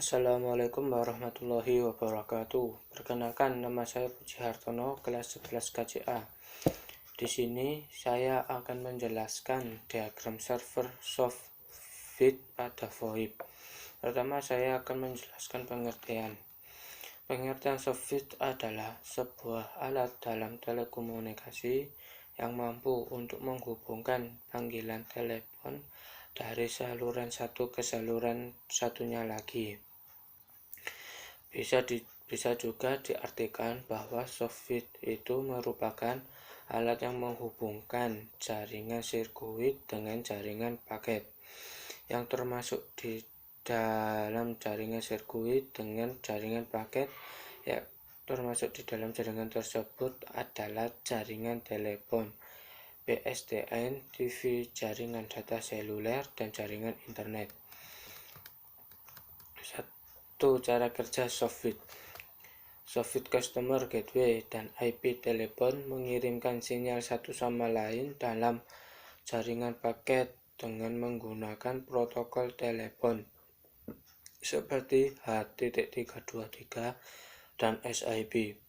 Assalamualaikum warahmatullahi wabarakatuh. Perkenalkan, nama saya Puji Hartono, kelas 11 KCA. Di sini saya akan menjelaskan diagram server SoftFit pada VoIP. Pertama, saya akan menjelaskan pengertian. Pengertian SoftFit adalah sebuah alat dalam telekomunikasi yang mampu untuk menghubungkan panggilan telepon dari saluran satu ke saluran satunya lagi. Bisa juga diartikan bahwa SoftFit itu merupakan alat yang menghubungkan jaringan sirkuit dengan jaringan paket. Yang termasuk di dalam jaringan sirkuit dengan jaringan paket, termasuk di dalam jaringan tersebut adalah jaringan telepon, PSTN, TV, jaringan data seluler, dan jaringan internet. 1. Cara kerja SoftFit. SoftFit Customer Gateway dan IP telepon mengirimkan sinyal satu sama lain dalam jaringan paket dengan menggunakan protokol telepon seperti H.323 dan SIP.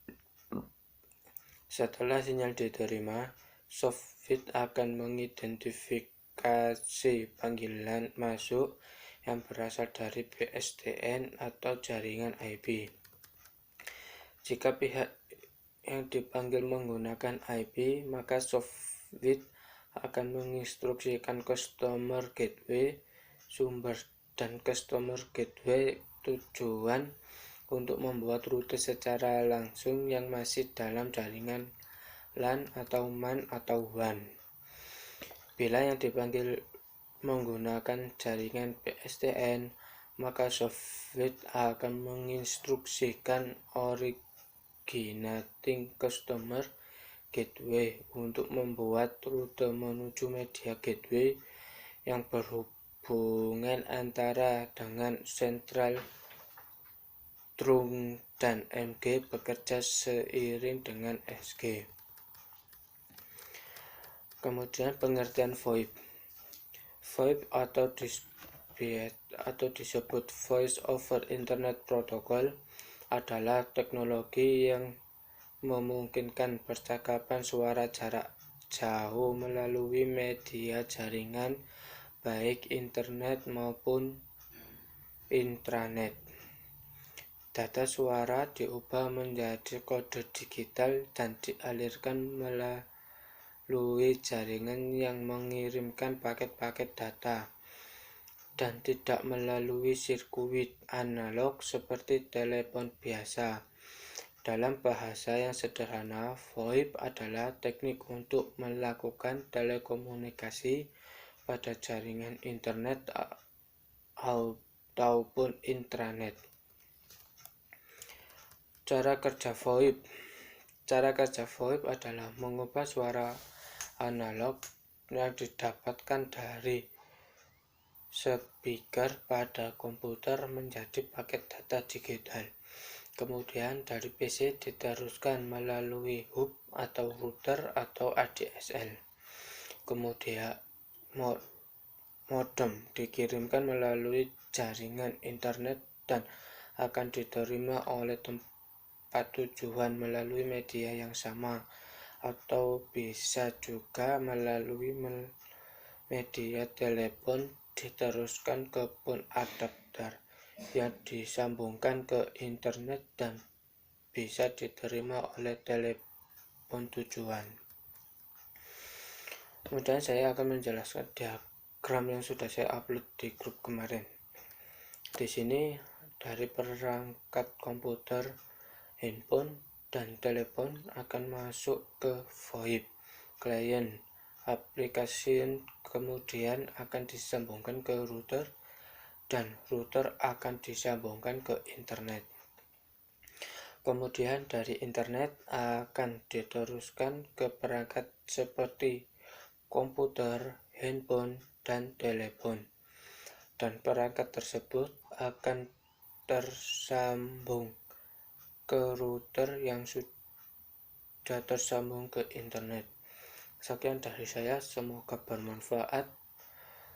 Setelah sinyal diterima, SoftFit akan mengidentifikasi panggilan masuk yang berasal dari PSTN atau jaringan IP. Jika pihak yang dipanggil menggunakan IP, maka SoftFit akan menginstruksikan Customer Gateway sumber dan Customer Gateway tujuan untuk membuat rute secara langsung yang masih dalam jaringan LAN atau MAN atau WAN. Bila yang dipanggil menggunakan jaringan PSTN, maka SoftFit akan menginstruksikan Originating Customer Gateway untuk membuat rute menuju media gateway yang berhubungan antara dengan sentral trunk dan MG bekerja seiring dengan SG. Kemudian pengertian VoIP. VoIP atau disebut Voice over Internet Protocol adalah teknologi yang memungkinkan percakapan suara jarak jauh melalui media jaringan baik internet maupun intranet. Data suara diubah menjadi kode digital dan dialirkan melalui jaringan yang mengirimkan paket-paket data dan tidak melalui sirkuit analog seperti telepon biasa. Dalam bahasa yang sederhana, VoIP adalah teknik untuk melakukan telekomunikasi pada jaringan internet ataupun intranet. Cara kerja VoIP. Cara kerja VoIP adalah mengubah suara analog yang didapatkan dari speaker pada komputer menjadi paket data digital. Kemudian dari PC diteruskan melalui hub atau router atau ADSL. Kemudian modem dikirimkan melalui jaringan internet dan akan diterima oleh tempat tujuan melalui media yang sama, atau bisa juga melalui media telepon diteruskan ke pin adapter yang disambungkan ke internet dan bisa diterima oleh telepon tujuan. Kemudian saya akan menjelaskan diagram yang sudah saya upload di grup kemarin. Di sini dari perangkat komputer, handphone, dan telepon akan masuk ke VoIP client application, kemudian akan disambungkan ke router dan router akan disambungkan ke internet. Kemudian dari internet akan diteruskan ke perangkat seperti komputer, handphone, dan telepon, dan perangkat tersebut akan tersambung ke router yang sudah tersambung ke internet. Sekian dari saya, semoga bermanfaat.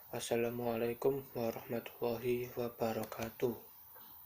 Wassalamualaikum warahmatullahi wabarakatuh.